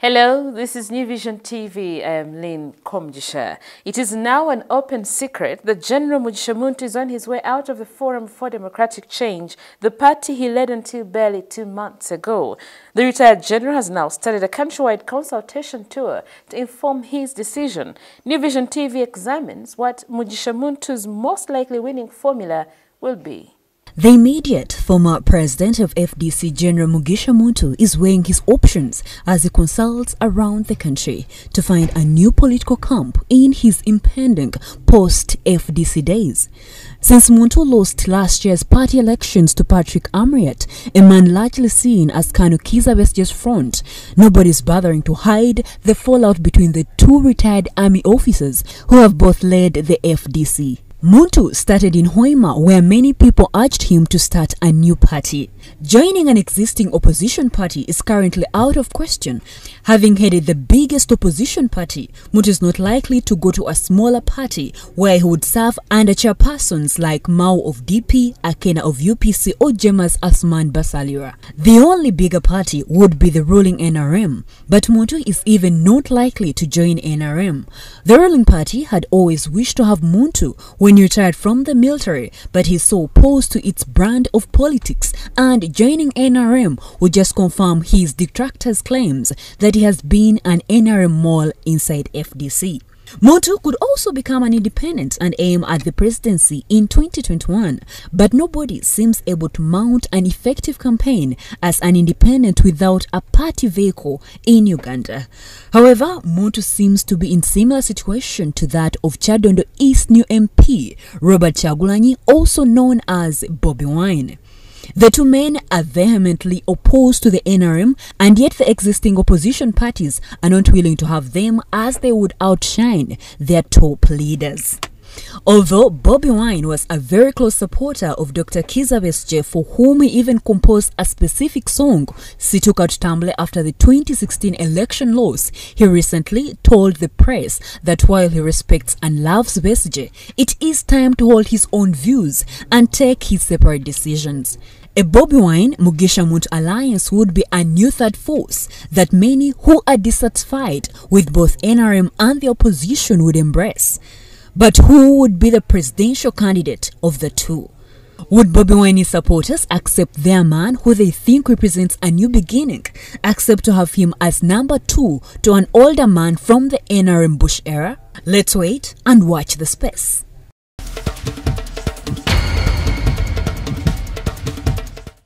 Hello, this is New Vision TV. I am Lynn Mugisha. It is now an open secret that General Mugisha Muntu is on his way out of the Forum for Democratic Change, the party he led until barely 2 months ago. The retired general has now started a countrywide consultation tour to inform his decision. New Vision TV examines what Mugisha Muntu's most likely winning formula will be. The immediate former president of FDC, General Mugisha Muntu, is weighing his options as he consults around the country to find a new political camp in his impending post-FDC days. Since Muntu lost last year's party elections to Patrick Amriat, a man largely seen as KCCA's front, nobody's bothering to hide the fallout between the two retired army officers who have both led the FDC. Muntu started in Hoima, where many people urged him to start a new party. Joining an existing opposition party is currently out of question. Having headed the biggest opposition party, Muntu is not likely to go to a smaller party where he would serve under chairpersons like Mao of DP, Akena of UPC, or Jemas Asman Basalira. The only bigger party would be the ruling NRM, but Muntu is even not likely to join NRM. The ruling party had always wished to have Muntu when he retired from the military, but he's so opposed to its brand of politics, and joining NRM would just confirm his detractors' claims that he has been an NRM mole inside FDC. Muntu could also become an independent and aim at the presidency in 2021, but nobody seems able to mount an effective campaign as an independent without a party vehicle in Uganda. However, Muntu seems to be in similar situation to that of Kyadondo East new MP Robert Kyagulanyi, also known as Bobi Wine. The two men are vehemently opposed to the NRM, and yet the existing opposition parties are not willing to have them as they would outshine their top leaders. Although Bobi Wine was a very close supporter of Dr. Kizza Besigye, for whom he even composed a specific song he took out Tumblr after the 2016 election loss, he recently told the press that while he respects and loves Besigye, it is time to hold his own views and take his separate decisions. A Bobi Wine-Mugisha Muntu alliance would be a new third force that many who are dissatisfied with both NRM and the opposition would embrace. But who would be the presidential candidate of the two? Would Bobi Wine's supporters accept their man who they think represents a new beginning, accept to have him as number 2 to an older man from the NRM Bush era? Let's wait and watch the space.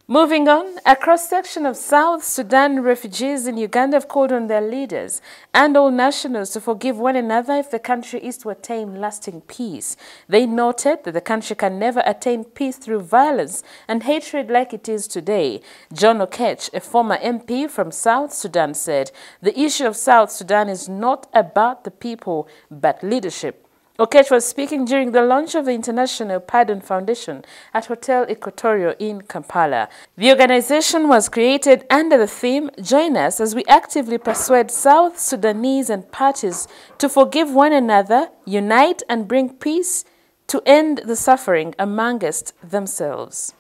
Moving on, a cross-section of South Sudan refugees in Uganda have called on their leaders and all nationals to forgive one another if the country is to attain lasting peace. They noted that the country can never attain peace through violence and hatred like it is today. John Okech, a former MP from South Sudan, said the issue of South Sudan is not about the people but leadership. Okech was speaking during the launch of the International Pardon Foundation at Hotel Equatorio in Kampala. The organization was created under the theme, "Join us as we actively persuade South Sudanese and parties to forgive one another, unite and bring peace to end the suffering amongst themselves."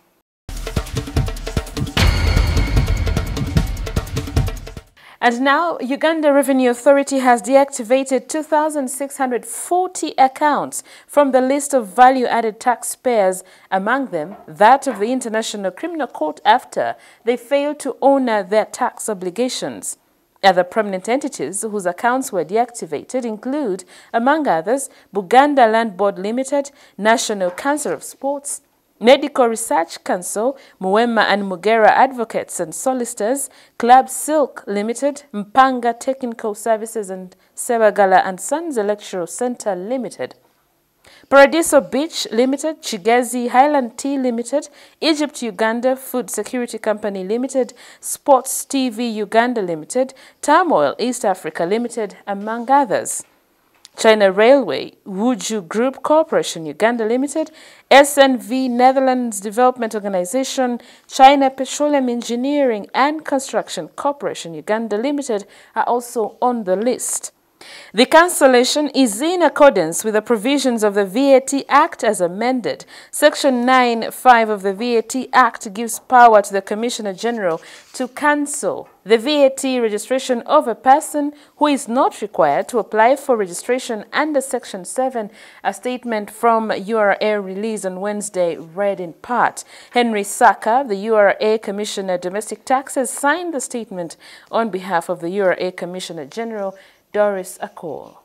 And now, Uganda Revenue Authority has deactivated 2,640 accounts from the list of value-added taxpayers, among them that of the International Criminal Court, after they failed to honor their tax obligations. Other prominent entities whose accounts were deactivated include, among others, Buganda Land Board Limited, National Council of Sports, Medical Research Council, Muwema and Mugera Advocates and Solicitors, Club Silk Limited, Mpanga Technical Services, and Sebagala and Sons Electoral Center Limited. Paradiso Beach Limited, Chigezi Highland Tea Limited, Egypt Uganda Food Security Company Limited, Sports TV Uganda Limited, Turmoil East Africa Limited, among others. China Railway, Wuju Group Corporation Uganda Limited, SNV Netherlands Development Organization, China Petroleum Engineering and Construction Corporation Uganda Limited are also on the list. The cancellation is in accordance with the provisions of the VAT Act as amended. Section 9(5) of the VAT Act gives power to the Commissioner General to cancel the VAT registration of a person who is not required to apply for registration under Section 7, a statement from URA released on Wednesday read in part. Henry Saka, the URA Commissioner Domestic Taxes, signed the statement on behalf of the URA Commissioner General Doris Akol.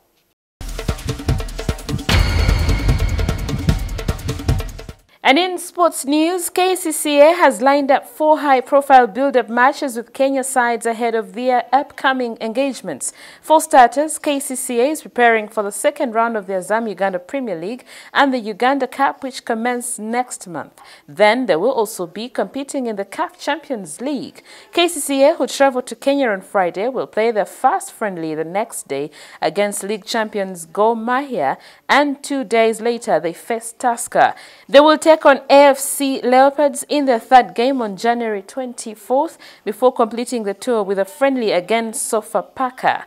And in sports news, KCCA has lined up 4 high-profile build-up matches with Kenya sides ahead of their upcoming engagements. For starters, KCCA is preparing for the second round of the Azam Uganda Premier League and the Uganda Cup, which commence next month. Then they will also be competing in the CAF Champions League. KCCA, who travel to Kenya on Friday, will play their first friendly the next day against league champions Gor Mahia, and 2 days later they face Tusker. They will take on AFC Leopards in their third game on January 24th before completing the tour with a friendly against Sofapaka.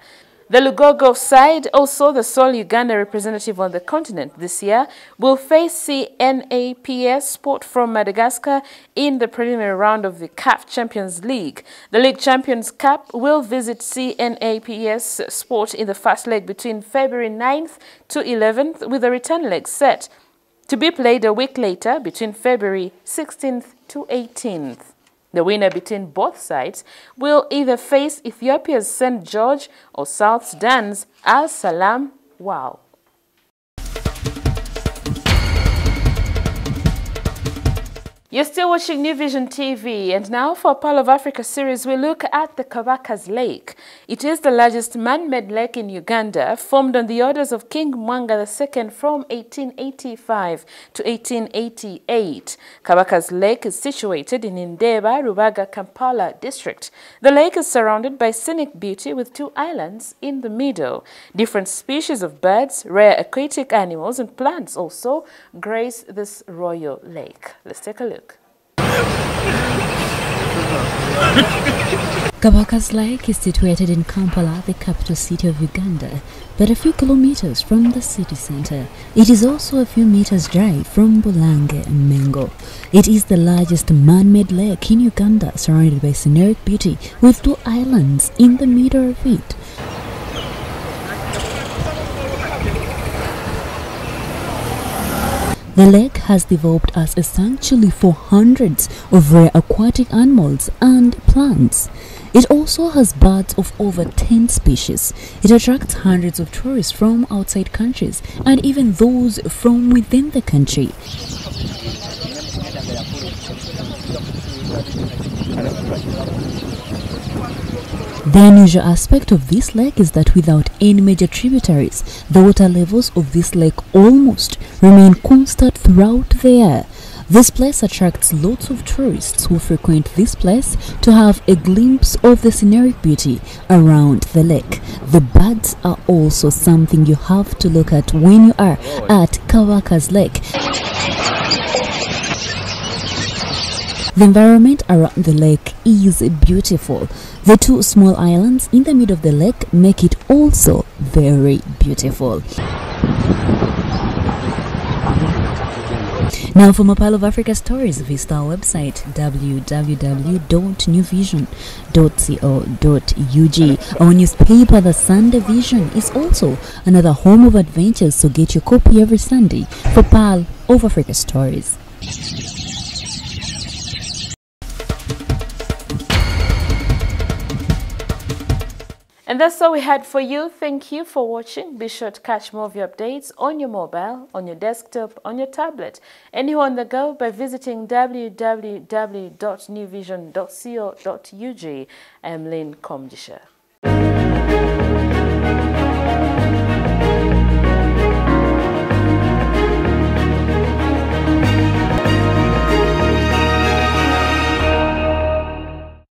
The Lugogo side, also the sole Uganda representative on the continent this year, will face CNAPS Sport from Madagascar in the preliminary round of the CAF Champions League. The League Champions Cup will visit CNAPS Sport in the first leg between February 9th to 11th, with a return leg set to be played a week later between February 16th to 18th. The winner between both sides will either face Ethiopia's St. George or South Sudan's Al Salam Wow. You're still watching New Vision TV, and now for Pearl of Africa series, we look at the Kabaka's Lake. It is the largest man-made lake in Uganda, formed on the orders of King Mwanga II from 1885 to 1888. Kabaka's Lake is situated in Indeba, Rubaga, Kampala district. The lake is surrounded by scenic beauty with 2 islands in the middle. Different species of birds, rare aquatic animals, and plants also grace this royal lake. Let's take a look. Kabaka's Lake is situated in Kampala, the capital city of Uganda, but a few kilometers from the city center. It is also a few meters drive from Bulange and Mengo. It is the largest man-made lake in Uganda, surrounded by scenic beauty with 2 islands in the middle of it. The lake has developed as a sanctuary for hundreds of rare aquatic animals and plants. It also has birds of over 10 species. It attracts hundreds of tourists from outside countries and even those from within the country. The unusual aspect of this lake is that without any major tributaries, the water levels of this lake almost remain constant throughout the year. This place attracts lots of tourists who frequent this place to have a glimpse of the scenic beauty around the lake. The birds are also something you have to look at when you are at Kabaka's Lake. The environment around the lake is beautiful. The 2 small islands in the middle of the lake make it also very beautiful. Now for more Pearl of Africa stories, visit our website www.newvision.co.ug. Our newspaper, The Sunday Vision, is also another home of adventures, so get your copy every Sunday for Pearl of Africa stories. And that's all we had for you. Thank you for watching. Be sure to catch more of your updates on your mobile, on your desktop, on your tablet, anywhere on the go by visiting www.newvision.co.ug. I am Mugisha Muntu.